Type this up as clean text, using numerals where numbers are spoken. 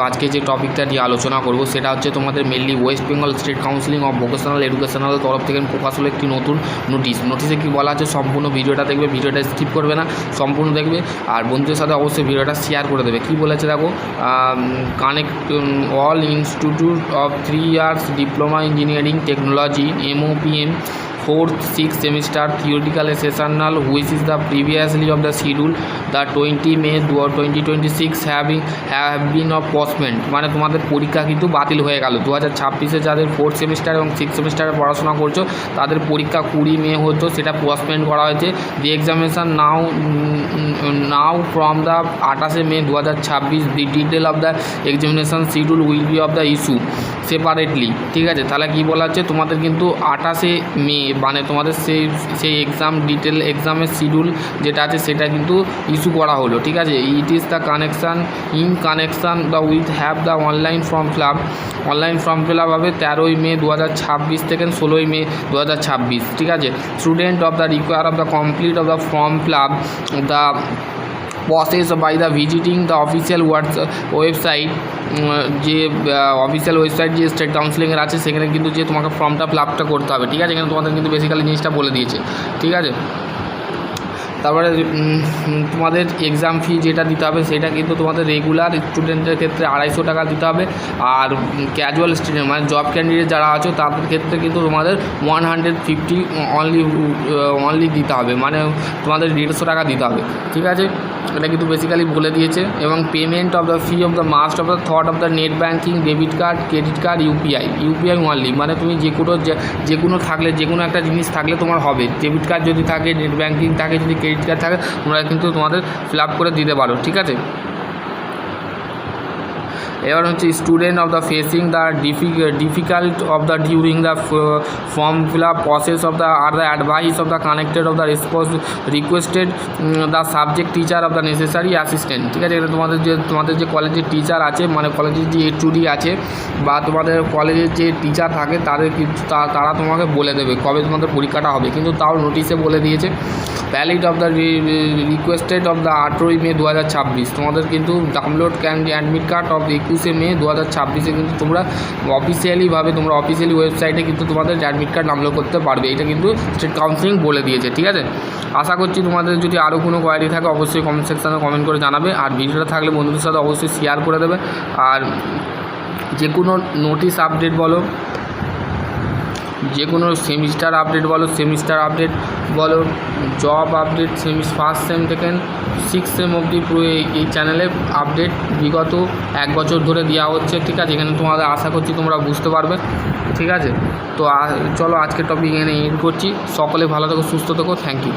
আজকে যে টপিকটা নিয়ে আলোচনা করব সেটা হচ্ছে তোমাদের mainly West Bengal state counselling of vocational educational তরফ থেকে প্রকাশ হলো একটি নতুন নোটিশে কী বলা আছে সম্পূর্ণ ভিডিওটা দেখবে, ভিডিওটা স্কিপ করবে না, সম্পূর্ণ দেখবে আর বন্ধুদের সাথে অবশ্যই ভিডিওটা শেয়ার করে দেবে। কী বলেছে দেখো, connect all institute of 3 years diploma engineering technology MOPM 4th 6th semester theoretical sessional which is the previously of the schedule the 20 May 2026 have been of postponed। মানে তোমাদের পরীক্ষা কিন্তু বাতিল হয়ে গেল। 2026-এ যাদের 4th সেমিস্টার এবং 6th সেমিস্টারে পড়াশোনা করছো তাদের পরীক্ষা 20 মে হতো, সেটা পোস্টপেন্ড করা হয়েছে। দি examination now from the 28 May 2026 the detail of the examination schedule will be of the issue separately. ঠিক আছে, তাহলে কী বলা হচ্ছে তোমাদের কিন্তু 28 মে মানে তোমাদের সেই এক্সাম ডিটেল এক্সামের শিডিউল যেটা আছে সেটা কিন্তু ইস্যু করা হলো। ঠিক আছে, it is the connection the with have the online form fill up হবে 13 মে 2026 থেকে 16 মে 2026। ঠিক আছে, student of the require of the complete of the form fill up the process by the visiting the official website. যে official website যে state কাউন্সিলিংয়ের আছে সেখানে কিন্তু যে তোমাকে ফর্মটা ফিল আপটা করতে হবে। ঠিক আছে, এখানে তোমাদের কিন্তু বেসিক্যালি জিনিসটা বলে দিয়েছে। ঠিক আছে, তারপরে তোমাদের এক্সাম ফি যেটা দিতে হবে সেটা কিন্তু তোমাদের রেগুলার স্টুডেন্টের ক্ষেত্রে 250 টাকা দিতে হবে, আর ক্যাজুয়াল স্টুডেন্ট মানে জব ক্যান্ডিডেট যারা আছো তাদের ক্ষেত্রে কিন্তু তোমাদের 150 অনলি দিতে হবে, মানে তোমাদের 150 টাকা দিতে হবে। ঠিক আছে, এটা কিন্তু বেসিক্যালি বলে দিয়েছে। এবং payment of the fee of the must of the thought of the net banking, debit card, credit card, UPI only. মানে তুমি যে কোনো থাকলে যে কোনো একটা জিনিস থাকলে তোমার হবে, ডেবিট কার্ড যদি থাকে, নেট ব্যাঙ্কিং থাকে, যদি ক্রেডিট কার্ড থাকে তোমরা কিন্তু তোমাদের ফিল আপ করে দিতে পারো। ঠিক আছে, এবার হচ্ছে student of the facing the difficult of the during the form fill up process of the are the advice of the connected of the requested the subject teacher of the necessary assistant. ঠিক আছে, এটা তোমাদের যে কলেজের teacher আছে মানে কলেজের যে HOD আছে বা তোমাদের কলেজের যে টিচার থাকে তারা তোমাকে বলে দেবে কবে তোমাদের পরীক্ষাটা হবে, কিন্তু তাও নোটিশে বলে দিয়েছে। Valid of the requested of the 18 মে 2026। তোমাদের কিন্তু ডাউনলোড অ্যাডমিট কার্ড অফ 21 মে 2026-এ কিন্তু তোমরা অফিসিয়ালিভাবে তোমরা অফিসিয়ালি ওয়েবসাইটে কিন্তু তোমাদের অ্যাডমিট কার্ড ডাউনলোড করতে পারবে। এটা কিন্তু স্টেট কাউন্সিলিং বলে দিয়েছে। ঠিক আছে, আশা করছি তোমাদের যদি আরও কোনো কোয়ারি থাকে অবশ্যই কমেন্ট সেকশানে কমেন্ট করে জানাবে, আর ভিডিওটা থাকলে বন্ধুদের সাথে অবশ্যই শেয়ার করে দেবে। আর যে কোনো নোটিশ আপডেট বলো, যে কোনো সেমিস্টার আপডেট বলো, জব আপডেট ফার্স্ট সেম থেকে 6th সেম অবধি পুরো এই চ্যানেলে আপডেট বিগত 1 বছর ধরে দেওয়া হচ্ছে। ঠিক আছে, এখানে তোমাদের আশা করছি তোমরা বুঝতে পারবে। ঠিক আছে, তো চলো আজকের টপিক এখানে এন্ড করছি। সকলে ভালো থেকো, সুস্থ থেকো, থ্যাংক ইউ।